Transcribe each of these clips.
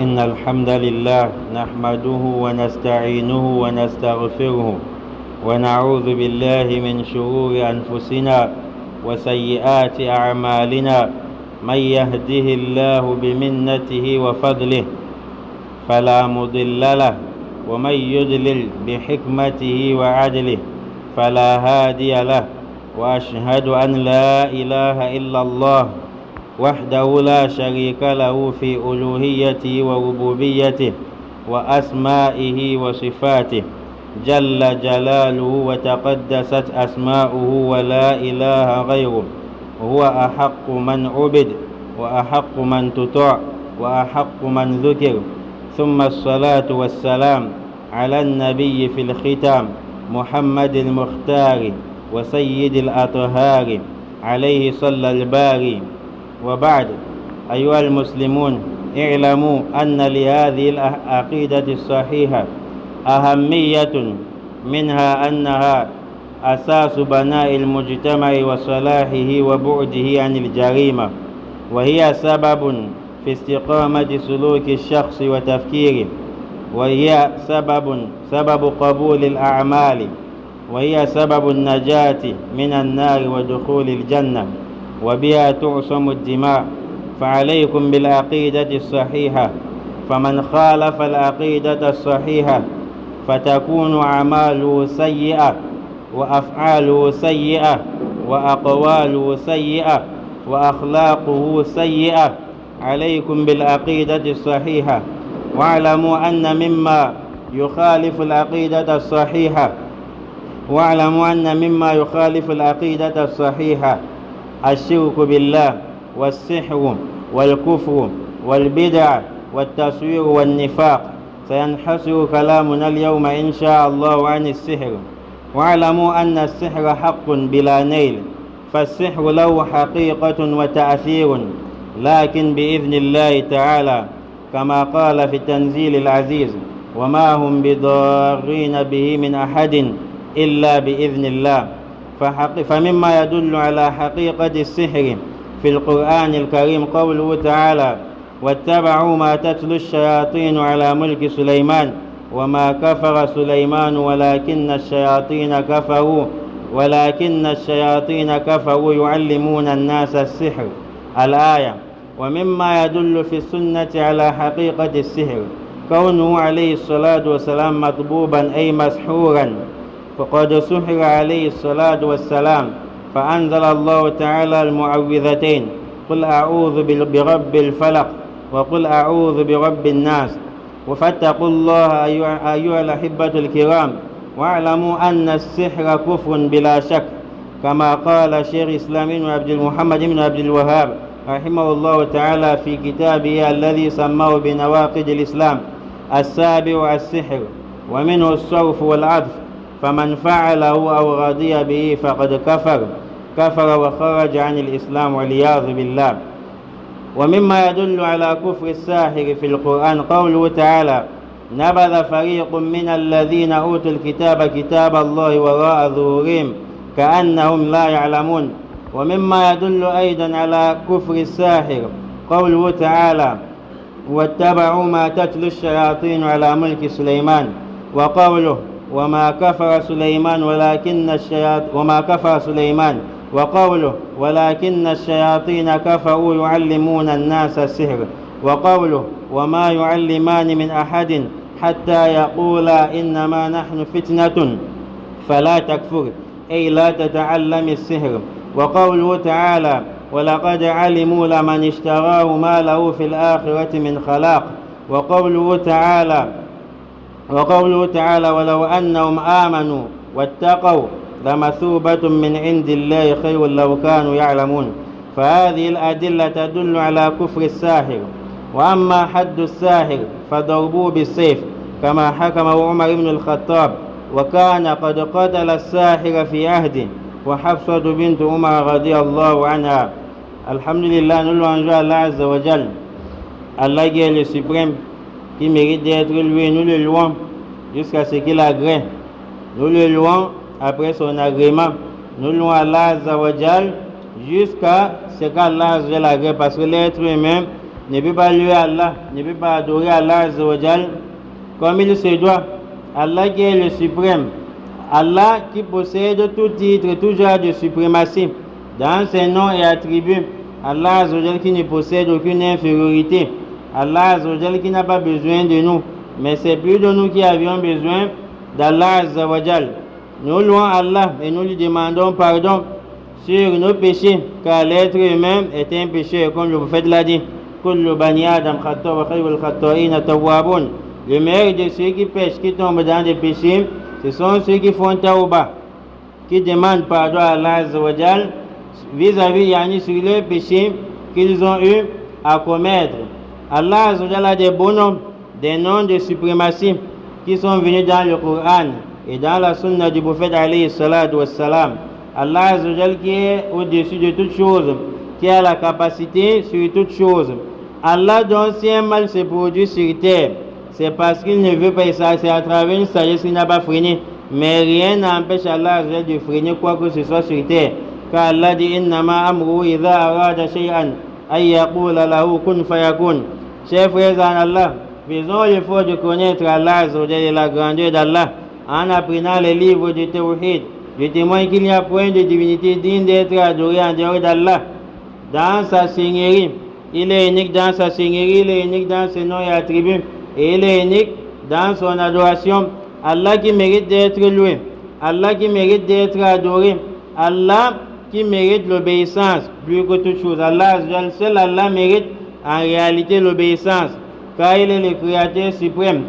إن الحمد لله نحمده ونستعينه ونستغفره ونعوذ بالله من شرور أنفسنا وسيئات أعمالنا. من يهده الله بمنته وفضله فلا مضل له، ومن يضلل بحكمته وعدله فلا هادي له. وأشهد أن لا إله إلا الله وحده لا شريك له في ألوهيته وربوبيته وأسمائه وصفاته، جل جلاله وتقدست أسماؤه ولا إله غيره. هو أحق من عبد وأحق من تطاع وأحق من ذكر. ثم الصلاة والسلام على النبي في الختام محمد المختار وسيد الأطهار، عليه صلى الباري. وبعد، أيها المسلمون، اعلموا أن لهذه العقيدة الصحيحة أهمية، منها أنها أساس بناء المجتمع وصلاحه وبعده عن الجريمة، وهي سبب في استقامة سلوك الشخص وتفكيره، وهي سبب قبول الأعمال، وهي سبب النجاة من النار ودخول الجنة، وبها تعصم الدماء. فعليكم بالعقيدة الصحيحة، فمن خالف العقيدة الصحيحة فتكون أعماله سيئة وأفعاله سيئة وأقواله سيئة وأخلاقه سيئة. عليكم بالعقيدة الصحيحة. واعلموا أن مما يخالف العقيدة الصحيحة الشرك بالله والسحر والكفر والبدع والتصوير والنفاق. سينحصر كلامنا اليوم إن شاء الله عن السحر. واعلموا أن السحر حق بلا نيل، فالسحر له حقيقة وتأثير، لكن بإذن الله تعالى، كما قال في التنزيل العزيز: وما هم بضارين به من أحد إلا بإذن الله. فمما يدل على حقيقة السحر في القرآن الكريم قوله تعالى: واتبعوا ما تتلو الشياطين على ملك سليمان وما كفر سليمان ولكن الشياطين كفروا يعلمون الناس السحر. الآية. ومما يدل في السنة على حقيقة السحر كونه عليه الصلاة والسلام مطبوبا أي مسحورا، فقد سحر عليه الصلاة والسلام، فأنزل الله تعالى المعوذتين: قل أعوذ برب الفلق وقل أعوذ برب الناس. وفاتقوا الله أيها الأحبة الكرام. واعلموا أن السحر كفر بلا شك، كما قال شيخ الإسلام محمد بن عبد الوهاب رحمه الله تعالى في كتابه الذي سماه بنواقض الإسلام: السابع السحر، ومنه الصرف والعطف، فمن فعله أو رضي به فقد كفر وخرج عن الإسلام والعياذ بالله. ومما يدل على كفر الساحر في القرآن قوله تعالى: نبذ فريق من الذين أوتوا الكتاب كتاب الله وراء ظهورهم كأنهم لا يعلمون. ومما يدل أيضا على كفر الساحر قوله تعالى: واتبعوا ما تتلو الشياطين على ملك سليمان، وقوله: وما كفر سليمان وقوله: ولكن الشياطين كفروا يعلمون الناس السحر، وقوله: وما يعلمان من أحد حتى يقولا إنما نحن فتنة فلا تكفر، أي لا تتعلم السحر. وقوله تعالى: ولقد علموا لمن اشتراه ما له في الآخرة من خلاق. وقوله تعالى: ولو أنهم آمنوا واتقوا لمثوبة من عند الله خير لو كانوا يعلمون. فهذه الأدلة تدل على كفر الساحر. وأما حد الساحر فضربوه بالسيف، كما حكمه عمر بن الخطاب، وكان قد قتل الساحر في عهده وحفصة بنت عمر رضي الله عنها. الحمد لله, nous louons Allah Azza wa Jal, Allah qui est le suprême, qui mérite d'être loué. Nous le louons jusqu'à ce qu'il agrée. Nous le louons après son agrément. Nous louons Allah Azza wa Jal jusqu'à ce qu'Allah Azza wa Jal agrée, parce que l'être humain ne peut pas louer Allah, ne peut pas adorer Allah Azza wa Jal comme il se doit. Allah qui est le suprême, Allah qui possède tout titre, tout genre de suprématie dans ses noms et attributs. Allah Azza wa Jal qui ne possède aucune infériorité. Allah Azza wa Jal qui n'a pas besoin de nous, mais c'est plus de nous qui avions besoin d'Allah Azza wa Jal. Nous louons Allah et nous lui demandons pardon sur nos péchés, car l'être humain est un pécheur, comme le prophète l'a dit. Kullu bani Adam khata wa khayrul khata'ina tawwabun. Le meilleur de ceux qui pêchent, qui tombent dans des péchés, ce sont ceux qui font tawba, qui demandent pardon à Allah Azza wa Jal vis-à-vis yani sur les péchés qu'ils ont eu à commettre. Allah Azza wa Jal a des bons noms, des noms de suprématie qui sont venus dans le Coran et dans la sunna du prophète alayhi salatu wassalam. Allah Azza wa Jal qui est au-dessus de toutes choses, qui a la capacité sur toutes choses. Allah, dont si un mal se produit sur terre, c'est parce qu'il ne veut pas ça, c'est à travers une sagesse qu'il n'a pas freiné. Mais rien n'empêche Allah Azza wa Jal de freiner quoi que ce soit sur terre. Car Allah dit innama amruhu idha arada shay'an ay yaqula lahu kun fayakun. Chers frères en Allah, faisons l'effort de connaître Allah Azza wa Jal et la grandeur d'Allah en apprenant les livres de Tawhid. Je témoigne qu'il n'y a point de divinité digne d'être adorée en dehors d'Allah. Dans sa seigneurie, il est unique dans sa seigneurie, il est unique dans ses noms et attributs, et il est unique dans son adoration. Allah qui mérite d'être loué, Allah qui mérite d'être adoré, Allah qui mérite l'obéissance plus que toute chose. Allah, seul Allah mérite en réalité l'obéissance, car il est le créateur suprême.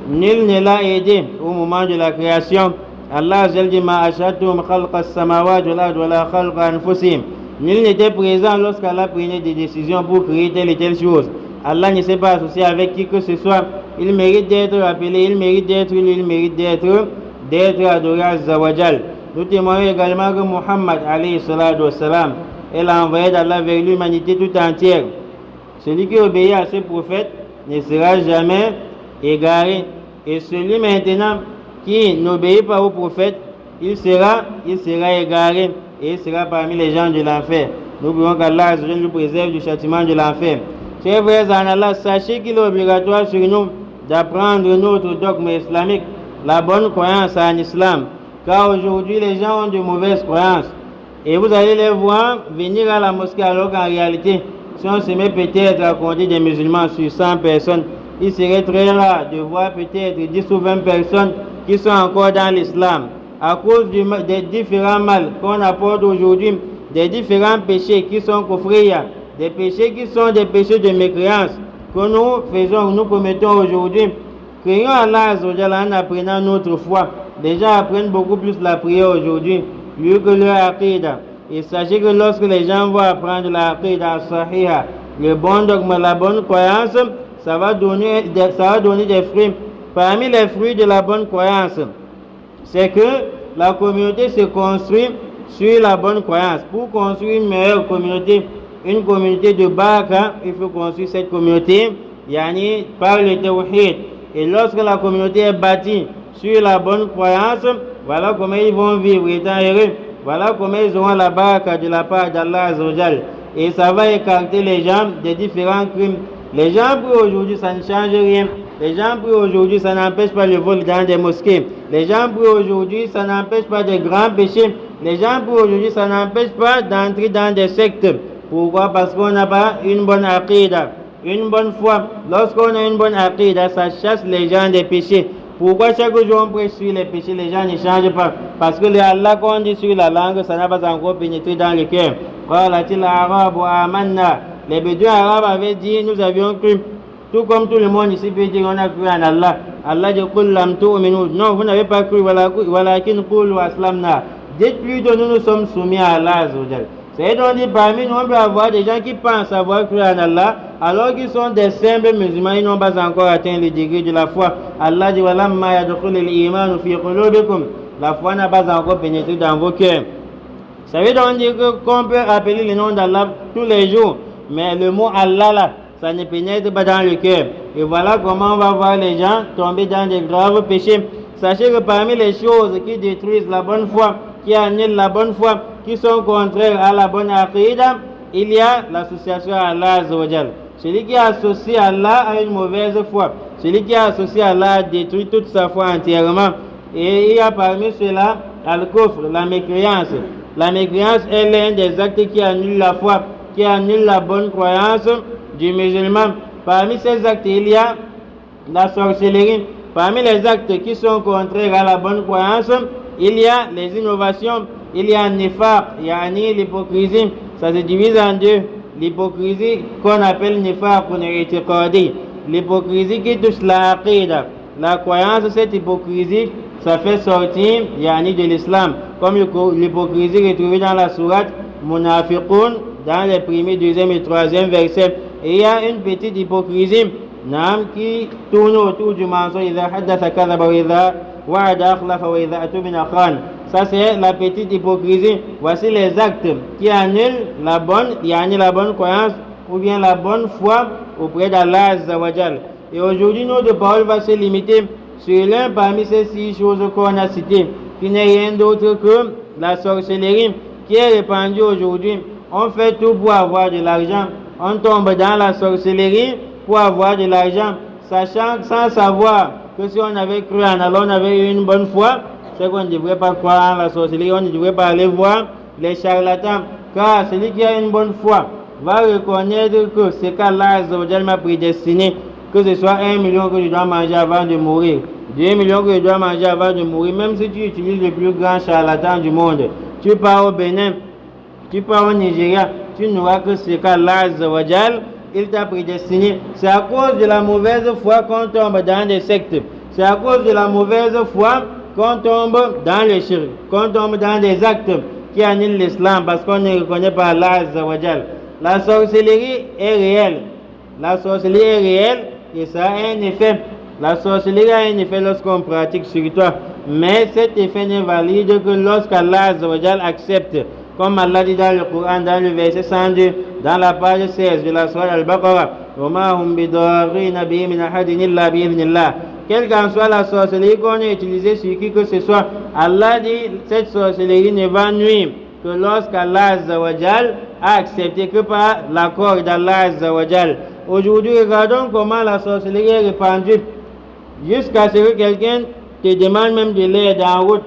Nul ne l'a aidé au moment de la création. Allah dit ma ashhadtum khalqa as-samawati wal ardi wa la khalqa anfusihim. Nul n'était présent lorsqu'Allah prenait des décisions pour créer telle et telle chose. Allah ne s'est pas associé avec qui que ce soit. Il mérite d'être appelé, il mérite d'être lu, il mérite d'être adoré Azza wa Jal. Nous témoignons également que Muhammad alayhi salatu wassalam est l'envoyé d'Allah vers l'humanité tout entière. Celui qui obéit à ce prophète ne sera jamais égaré. Et celui maintenant qui n'obéit pas au prophète, il sera égaré et il sera parmi les gens de l'enfer. Nous prions qu'Allah nous préserve du châtiment de l'enfer. Chers frères en Allah, sachez qu'il est obligatoire sur nous d'apprendre notre dogme islamique, la bonne croyance en islam. Car aujourd'hui, les gens ont de mauvaises croyances. Et vous allez les voir venir à la mosquée alors qu'en réalité, si on se met peut-être à compter des musulmans sur 100 personnes, il serait très rare de voir peut-être 10 ou 20 personnes qui sont encore dans l'islam. À cause des différents mal qu'on apporte aujourd'hui, des différents péchés qui sont kufriya, des péchés qui sont des péchés de mécréance que nous commettons aujourd'hui. Craignons Allah Azza wa Jalla en apprenant notre foi. Les gens apprennent beaucoup plus la prière aujourd'hui, plus que leur aqidah. Et sachez que lorsque les gens vont apprendre la aqidah sahiha, le bon dogme, la bonne croyance, ça va donner des fruits. Parmi les fruits de la bonne croyance, c'est que la communauté se construit sur la bonne croyance. Pour construire une meilleure communauté, une communauté de baraka, il faut construire cette communauté par le tawhid. Et lorsque la communauté est bâtie sur la bonne croyance, voilà comment ils vont vivre étant heureux. Voilà comment ils auront la baraka de la part d'Allah Azza wa Jal. Et ça va écarter les gens des différents crimes. Les gens prient aujourd'hui, ça ne change rien. Les gens prient aujourd'hui, ça n'empêche pas le vol dans des mosquées. Les gens prient aujourd'hui, ça n'empêche pas des grands péchés. Les gens prient aujourd'hui, ça n'empêche pas d'entrer dans des sectes. Pourquoi? Parce qu'on n'a pas une bonne aqidah, une bonne foi. Lorsqu'on a une bonne aqidah, ça chasse les gens des péchés. Pourquoi chaque jour on prêche sur les péchés, les gens ne changent pas? Parce que le Allah qu'on dit sur la langue, ça n'a pas encore pénétré dans le cœur. Les bédouins arabes avaient dit, nous avions cru. Tout comme tout le monde ici peut dire, on a cru en Allah. Allah dit, non, vous n'avez pas cru. Dites plutôt, nous sommes soumis à Allah. C'est donc dit, parmi nous, on peut avoir des gens qui pensent avoir cru en Allah, alors qu'ils sont des simples musulmans, ils n'ont pas encore atteint le degré de la foi. Allah dit, la foi n'a pas encore pénétré dans vos cœurs. Ça veut donc dire qu'on peut appeler le nom d'Allah tous les jours, mais le mot Allah là, ça ne pénètre pas dans le cœur. Et voilà comment on va voir les gens tomber dans des graves péchés. Sachez que parmi les choses qui détruisent la bonne foi, qui annulent la bonne foi, qui sont contraires à la bonne aqidah, il y a l'association à Allah Azza wa Jal. Celui qui associe Allah à une mauvaise foi, celui qui associe Allah a détruit toute sa foi entièrement. Et il y a parmi ceux-là al-kufr, la mécréance. La mécréance est l'un des actes qui annule la foi, qui annule la bonne croyance du musulman. Parmi ces actes, il y a la sorcellerie. Parmi les actes qui sont contraires à la bonne croyance, il y a les innovations, il y a nifaq, yani l'hypocrisie. Ça se divise en deux. L'hypocrisie qu'on appelle nifaq ou i'tiqadi. L'hypocrisie qui touche la aqida. La croyance, cette hypocrisie, ça fait sortir yani de l'islam. Comme l'hypocrisie retrouvée dans la sourate Munafiqun, dans les premiers, deuxième et troisième versets. Et il y a une petite hypocrisie qui tourne autour du mensonge. Ça c'est la petite hypocrisie. Voici les actes qui annulent la bonne croyance ou bien la bonne foi auprès d'Allah Azza wa Jal. Et aujourd'hui, notre parole va se limiter sur l'un parmi ces 6 choses qu'on a citées, qui n'est rien d'autre que la sorcellerie qui est répandue aujourd'hui. On fait tout pour avoir de l'argent. On tombe dans la sorcellerie pour avoir de l'argent, sachant sans savoir que si on avait cru en Allah, on avait eu une bonne foi, c'est qu'on ne devrait pas croire en la sorcellerie, on ne devrait pas aller voir les charlatans. Car celui qui a une bonne foi va reconnaître que c'est qu'Allah m'a prédestiné, que ce soit 1 million que je dois manger avant de mourir, 2 millions que je dois manger avant de mourir, même si tu utilises le plus grand charlatan du monde, tu pars au Bénin, tu pars au Nigeria, tu n'auras que ce qu'Allah il t'a prédestiné. C'est à cause de la mauvaise foi qu'on tombe dans des sectes. C'est à cause de la mauvaise foi qu'on tombe dans le shirk, qu'on tombe dans des actes qui annulent l'islam parce qu'on ne reconnaît pas Allah Azza wa Jal. La sorcellerie est réelle. La sorcellerie est réelle et ça a un effet. La sorcellerie a un effet lorsqu'on pratique sur toi. Mais cet effet n'est valide que lorsqu'Allah Azza wa Jal accepte. Comme Allah dit dans le Coran, dans le verset 102, dans la page 16 de la sourate Al-Baqarah, quelle qu'en soit la sorcellerie qu'on a utilisée sur qui que ce soit, Allah dit cette sorcellerie ne va nuire que lorsqu'Allah Azza wa Jal a accepté, que par l'accord d'Allah Azza wa Jal. Aujourd'hui, regardons comment la sorcellerie est répandue jusqu'à ce que quelqu'un te demande même de l'aide en route.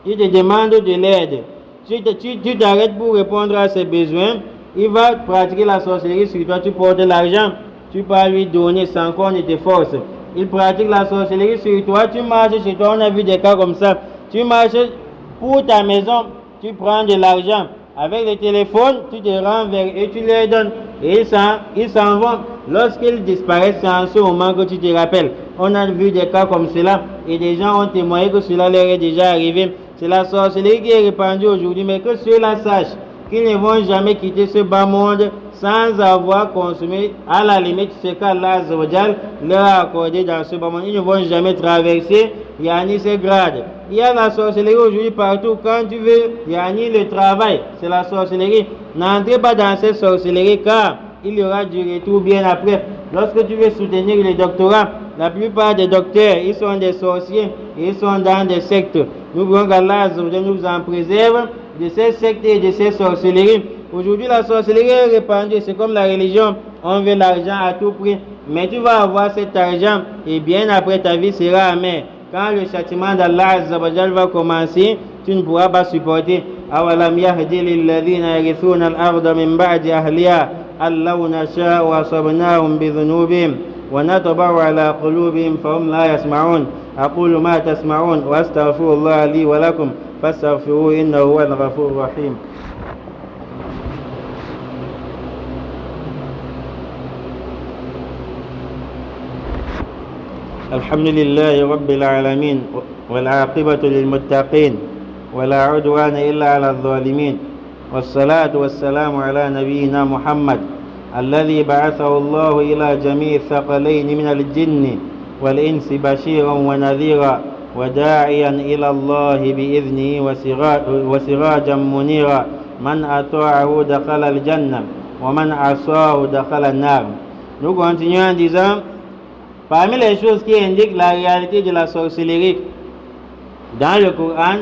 Il te demande de l'aide. Tu t'arrêtes pour répondre à ses besoins, il va pratiquer la sorcellerie sur toi, tu portes l'argent, tu peux lui donner sans qu'on ne te force. Il pratique la sorcellerie sur toi, tu marches chez toi, on a vu des cas comme ça. Tu marches pour ta maison, tu prends de l'argent. Avec le téléphone, tu te rends vers eux, tu leur donnes. Et ils s'en vont. Lorsqu'ils disparaissent, c'est en ce moment que tu te rappelles. On a vu des cas comme cela et des gens ont témoigné que cela leur est déjà arrivé. C'est la sorcellerie qui est répandue aujourd'hui, mais que ceux-là sachent qu'ils ne vont jamais quitter ce bas monde sans avoir consommé à la limite ce qu'Allah leur a accordé dans ce bas monde. Ils ne vont jamais traverser yani ces grades. Il y a la sorcellerie aujourd'hui partout. Quand tu veux yani le travail, c'est la sorcellerie. N'entrez pas dans cette sorcellerie car il y aura du retour bien après. Lorsque tu veux soutenir le doctorat, la plupart des docteurs, ils sont des sorciers et ils sont dans des sectes. Nous voulons qu'Allah nous en préserve de ces sectes et de ces sorcelleries. Aujourd'hui, la sorcellerie est répandue, c'est comme la religion. On veut l'argent à tout prix. Mais tu vas avoir cet argent et bien après ta vie sera amère. Quand le châtiment d'Allah va commencer, tu ne pourras pas supporter. أَوَلَمْ يَهْدِ لِلَّذِينَ يَرِثُونَ الْأَرْضَ مِنْ بَعْدِ أَهْلِهَا أَنْ لَوْ نَشَاءُ وَأَصَبْنَاهُمْ بِذُنُوبِهِمْ ونطبع على قلوبهم فهم لا يسمعون أقول ما تسمعون وأستغفر الله لي ولكم فاستغفروه إنه هو الغفور الرحيم. الحمد لله رب العالمين والعاقبة للمتقين ولا عدوان إلا على الظالمين والصلاة والسلام على نبينا محمد الذي بعثه الله إلى جميع الثقلين من الجن والإنس بشيرا ونذيرا وداعيا إلى الله بإذنه وسراجا منيرا من أطاعه دخل الجنة ومن عصاه دخل النار. Nous continuons en disant, parmi les choses qui indiquent la réalité de la sorcellerie dans le Coran,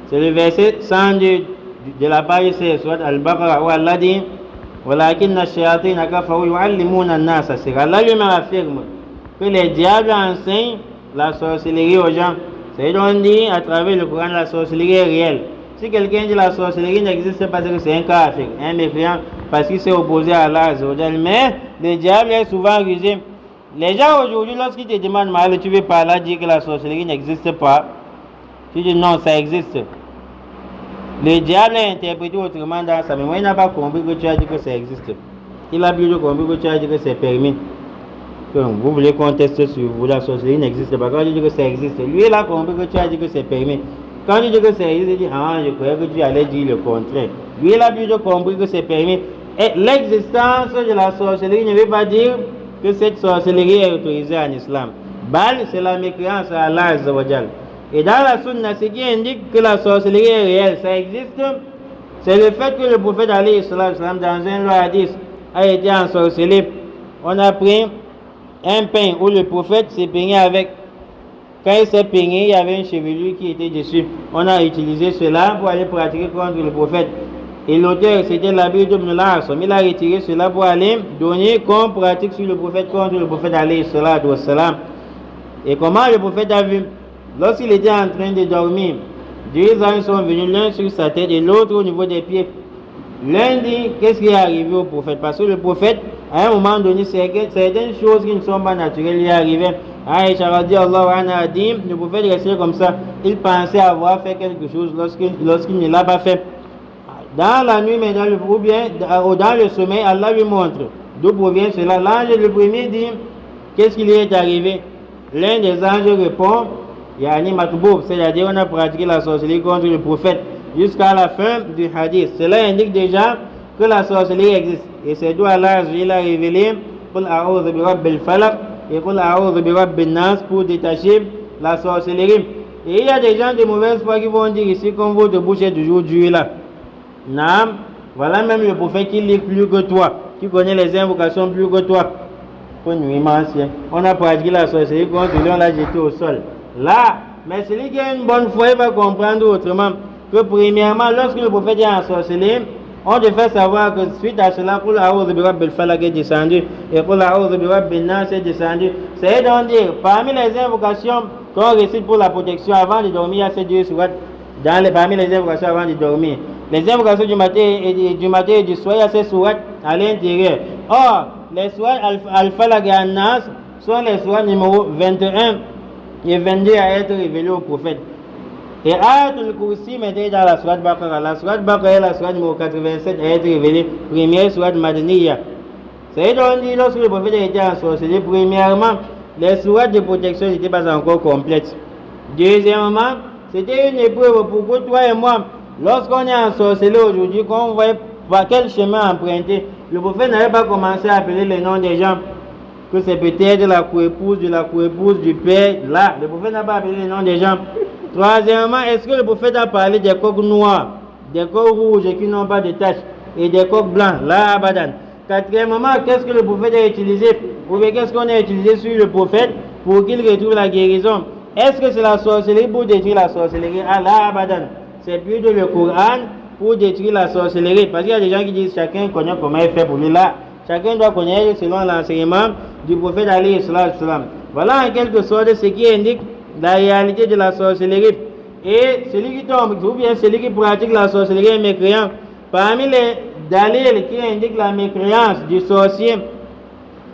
c'est le verset 102 de la page 16, soit Al-Baqarah, où Allah dit ولكن الشياطين كفروا يعلمون الناس السحر. Allah lui-même affirme que les diables enseignent la sorcellerie aux gens. C'est donc dit à travers le Coran, la sorcellerie est réelle. Si quelqu'un dit la sorcellerie n'existe pas, c'est que c'est un kafir, un mécréant, parce qu'il s'est opposé à Allah. Mais le diable est souvent rusé. Les gens aujourd'hui, lorsqu'ils te demandent mal, tu veux par là dire que la sorcellerie n'existe pas. Tu dis non, ça existe. Le diable est interprété autrement dans sa mémoire. Il n'a pas compris que tu as dit que ça existe. Il a plutôt compris que tu as dit que c'est permis. Vous voulez qu'on teste sur vous, la sorcellerie n'existe pas. Quand tu dis que ça existe, lui il a compris que tu as dit que c'est permis. Quand tu dis que ça existe, il dit ah, je croyais que tu allais dire le contraire. Lui il a plutôt compris que c'est permis. Et l'existence de la sorcellerie ne veut pas dire que cette sorcellerie est autorisée en islam. Bal, c'est la mécréance à Allah Azza wa Jal. Et dans la sunna, ce qui indique que la sorcellerie est réelle, ça existe, c'est le fait que le prophète alayhi salam, dans un hadith, a été ensorcelé. On a pris un pain où le prophète s'est peigné avec. Quand il s'est peigné, il y avait une chevelure qui était dessus. On a utilisé cela pour aller pratiquer contre le prophète. Et l'auteur, c'était l'habit d'Ibn al-Asam. Il a retiré cela pour aller donner comme pratique sur le prophète contre le prophète alayhi salam. Et comment le prophète a vu? Lorsqu'il était en train de dormir, deux anges sont venus, l'un sur sa tête et l'autre au niveau des pieds. L'un dit, qu'est-ce qui est arrivé au prophète? Parce que le prophète, à un moment donné, certaines choses qui ne sont pas naturelles lui arrivaient. Aïcha radiallahu anha a dit, le prophète restait comme ça. Il pensait avoir fait quelque chose lorsqu'il ne l'a pas fait. Dans la nuit, mais ou bien dans le sommeil, Allah lui montre d'où provient cela. L'ange le premier dit, qu'est-ce qui lui est arrivé? L'un des anges répond, Yani Matboub, c'est-à-dire on a pratiqué la sorcellerie contre le prophète jusqu'à la fin du hadith. Cela indique déjà que la sorcellerie existe. Et c'est d'où Allah a révélé Qul a'udhu bi rabbil falaq et Qul a'udhu bi rabbin nas pour détacher la sorcellerie. Et il y a des gens de mauvaise foi qui vont dire ici comme votre bouche est toujours dure là. Naam, voilà même le prophète qui lit plus que toi, qui connaît les invocations plus que toi. On a pratiqué la sorcellerie contre lui, on l'a jeté au sol. Là, mais celui qui a une bonne foi, il va comprendre autrement que premièrement, lorsque le prophète est ensorcelé, on devait savoir que suite à cela, Qul a'udhu bi rabbil falaq est descendu et Qul a'udhu bi rabbin nas est descendu. C'est donc dire, parmi les invocations qu'on récite pour la protection avant de dormir, il y a ces deux sourates parmi les invocations avant de dormir. Les invocations du matin et du soir, il y a ces sourates à l'intérieur. Or, les sourates al-falaq et an-nas sont les sourates numéro 21 et 22 à être révélé au prophète. Et Ayatul Kursi maintenant dans la sourate Baqarah. La sourate Baqarah est la sourate numéro 87 à être révélée, première sourate Madaniya. C'est donc dit lorsque le prophète a été ensorcelé, premièrement, les sourates de protection n'étaient pas encore complètes. Deuxièmement, c'était une épreuve pour toi et moi. Lorsqu'on est ensorcelé aujourd'hui, qu'on voit par quel chemin emprunter, le prophète n'avait pas commencé à appeler les noms des gens. Que c'est peut-être la coépouse de la coépouse du père. Là, le prophète n'a pas appelé les noms des gens. Troisièmement, est-ce que le prophète a parlé des coqs noirs, des coqs rouges qui n'ont pas de taches et des coqs blancs? Là, abadan. Quatrièmement, qu'est-ce que le prophète a utilisé? Ou bien qu'est-ce qu'on a utilisé sur le prophète pour qu'il retrouve la guérison? Est-ce que c'est la sorcellerie pour détruire la sorcellerie? Ah là, abadan. C'est plutôt le Coran pour détruire la sorcellerie. Parce qu'il y a des gens qui disent chacun connaît comment il fait pour lui là. Chacun doit connaître selon l'enseignement du prophète alayhi salam. Voilà en quelque sorte ce qui indique la réalité de la sorcellerie. Et celui qui tombe, ou bien celui qui pratique la sorcellerie est mécréant. Parmi les dalils qui indiquent la mécréance du sorcier,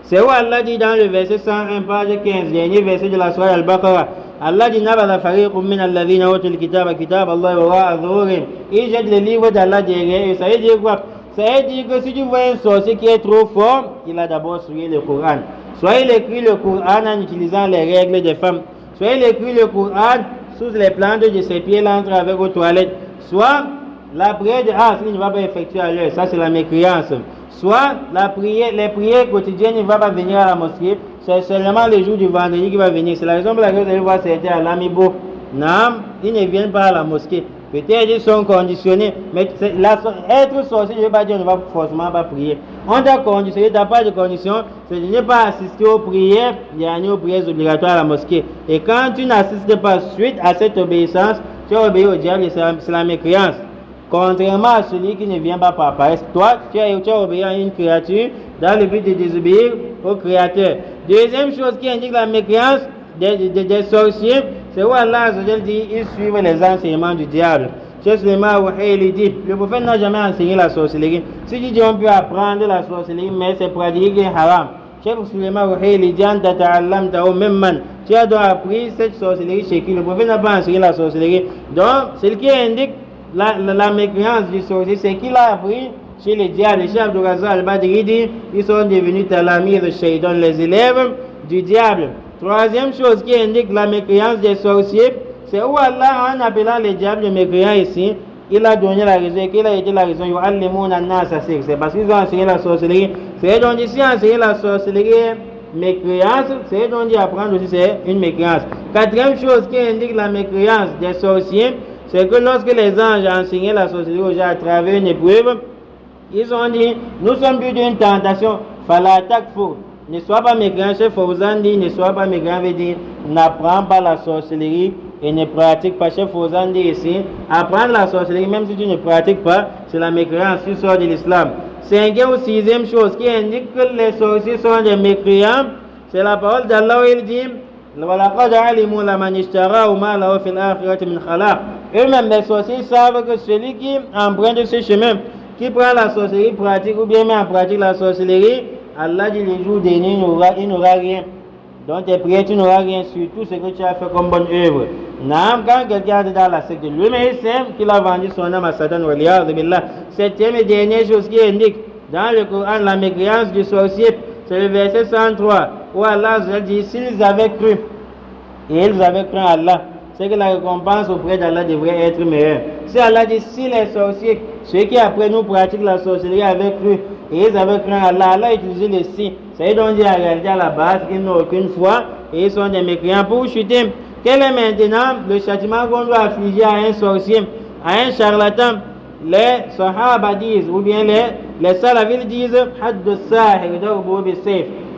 c'est où Allah dit dans le verset 101, page 15, dernier verset de la sourate Al-Baqarah. Allah dit Nabala fariqum min alladhina utul kitaba kitab Allah wara'a dhuhurim. Il jette le livre d'Allah derrière. Et ça veut dire quoi? Ça veut dire que si tu vois un sorcier qui est trop fort, il a d'abord souillé le Coran. Soit il écrit le Coran en utilisant les règles des femmes, soit il écrit le Coran sous les plantes de ses pieds, l'entre avec aux toilettes, soit la prière de il ne va pas effectuer à l'heure, ça c'est la mécréance. Soit les prières quotidiennes, il ne va pas venir à la mosquée, c'est seulement le jour du vendredi qu'il va venir. C'est la raison pour laquelle vous allez voir certains à l'amibo. Non, ils ne viennent pas à la mosquée. Peut-être ils sont conditionnés, mais être sorcier, je ne veux pas dire on ne va forcément pas prier. On t'a conditionné, tu n'as pas de condition, c'est de ne pas assister aux prières, il y a aux prières obligatoires à la mosquée. Et quand tu n'assistes pas suite à cette obéissance, tu as obéi au diable et c'est la mécréance. contrairement à celui qui ne vient pas par paresse. Toi, tu as obéi à une créature dans le but de désobéir au Créateur. Deuxième chose qui indique la mécréance des sorciers, c'est où Allah dit ils suivent les enseignements du diable. Cheikh Suleiman Rouhaili dit, le prophète n'a jamais enseigné la sorcellerie. Si tu dis on peut apprendre la sorcellerie, mais c'est pratiquer haram. Cheikh Suleiman Rouhaili dit, tu as donc appris cette sorcellerie chez qui? Le prophète n'a pas enseigné la sorcellerie. Donc, ce qui indique la mécréance du sorcier, c'est qu'il a appris chez les diables. Cheikh Abdul Razak Al-Badri dit, ils sont devenus talamir de Shaitan, les élèves du diable. Troisième chose qui indique la mécréance des sorciers, c'est où Allah, en appelant les diables de mécréants ici, il a donné la raison et qu'il a été la raison. C'est parce qu'ils ont enseigné la sorcellerie. C'est donc ici enseigner la sorcellerie mécréance, c'est donc dit apprendre aussi c'est une mécréance. Quatrième chose qui indique la mécréance des sorciers, c'est que lorsque les anges enseignaient la sorcellerie aux gens à travers une épreuve, ils ont dit, nous sommes plus d'une tentation, fala takfur. Ne sois pas mécréant, Cheikh Fawzan dit, ne sois pas mécréant, veut dire, n'apprends pas la sorcellerie et ne pratique pas. Cheikh Fawzan dit ici, apprendre la sorcellerie, même si tu ne pratiques pas, c'est la mécréance, tu sors de l'islam. Cinquième ou sixième chose qui indique que les sorciers sont des mécréants, c'est la parole d'Allah où il dit, eux-mêmes, les sorciers savent que celui qui emprunte ce chemin, qui prend la sorcellerie, pratique ou bien met en pratique la sorcellerie, Allah dit les jours derniers, il n'aura rien. Dans tes prières, tu n'auras rien sur tout ce que tu as fait comme bonne œuvre. Quand quelqu'un est dans la secte de lui-même, il sait qu'il a vendu son âme à Satan. Septième et dernière chose qui indique dans le Coran la mécréance du sorcier, c'est le verset 103 où Allah dit s'ils avaient cru et ils avaient cru à Allah, c'est que la récompense auprès d'Allah devrait être meilleure. Si Allah dit si les sorciers, ceux qui après nous pratiquent la sorcellerie avaient cru et ils avaient cru à Allah, Allah a utilisé le si. C'est donc dit en réalité à la base qu'ils n'ont aucune foi et ils sont des mécréants pour chuter. Quel est maintenant le châtiment qu'on doit affliger à un sorcier, à un charlatan? Les Sahaba disent, ou bien les Salafis disent,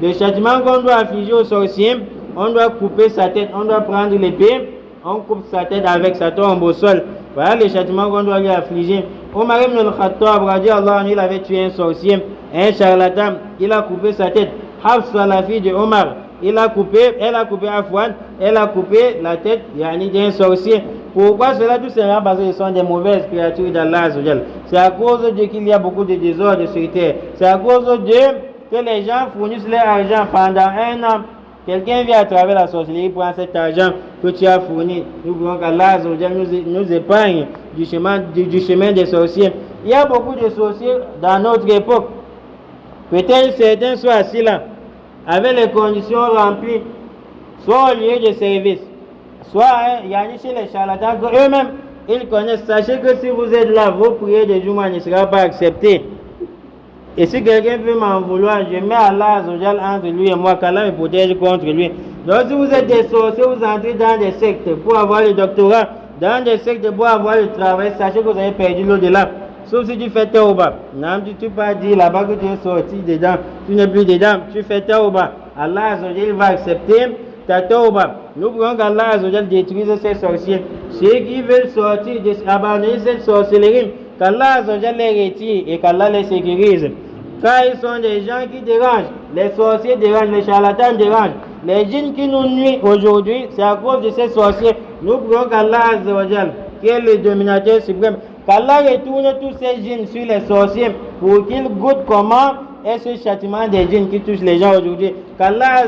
le châtiment qu'on doit affliger au sorcier, on doit couper sa tête, on doit prendre l'épée, on coupe sa tête avec sa tombe au sol. Voilà le châtiment qu'on doit lui affliger. Omar ibn al-Khattab, il avait tué un sorcier, un charlatan, il a coupé sa tête. Hafsa, la fille de Omar, elle a coupé la tête d'un sorcier. Pourquoi cela? Tout simplement parce qu'ils sont des mauvaises créatures d'Allah. C'est à cause de qu'il y a beaucoup de désordre sur terre. C'est à cause de que les gens fournissent leur argent pendant un an. Quelqu'un vient à travers la sorcellerie, prend cet argent que tu as fourni. Nous voulons qu'Allah nous épargne du chemin des sorciers. Il y a beaucoup de sorciers dans notre époque. Peut-être certains sont assis là, avec les conditions remplies, soit au lieu de service, soit il y a chez les charlatans eux-mêmes, ils connaissent. Sachez que si vous êtes là, vos prières de Juma ne seront pas acceptées. Et si quelqu'un veut m'en vouloir, je mets Allah entre lui et moi, qu'Allah me protège contre lui. Donc si vous êtes des sorciers, vous entrez dans des sectes pour avoir le doctorat, dans des sectes pour avoir le travail, sachez que vous avez perdu l'au-delà. Sauf si tu fais tauba. Non, tu ne peux pas dire là-bas que tu es sorti dedans, tu n'es plus dedans, tu fais tauba. Allah va accepter ta tauba. Nous voulons qu'Allah détruise ces sorciers. Ceux qui veulent sortir, abandonner cette sorcellerie, qu'Allah les retire et qu'Allah les sécurise. Car ils sont des gens qui dérangent, les sorciers dérangent, les charlatans dérangent. Les djinns qui nous nuisent aujourd'hui, c'est à cause de ces sorciers. Nous voulons qu'Allah, qui est le dominateur suprême, qu'Allah retourne tous ces djinns sur les sorciers pour qu'ils goûtent comment est ce châtiment des djinns qui touchent les gens aujourd'hui. Qu'Allah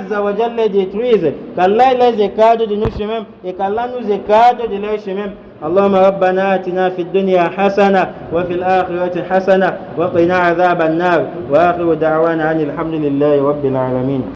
les détruise, qu'Allah les écarte de nos chemins et qu'Allah nous écarte de leurs chemins. اللهم ربنا آتنا في الدنيا حسنة وفي الآخرة حسنة وقنا عذاب النار وآخر دعوانا أن الحمد لله رب العالمين.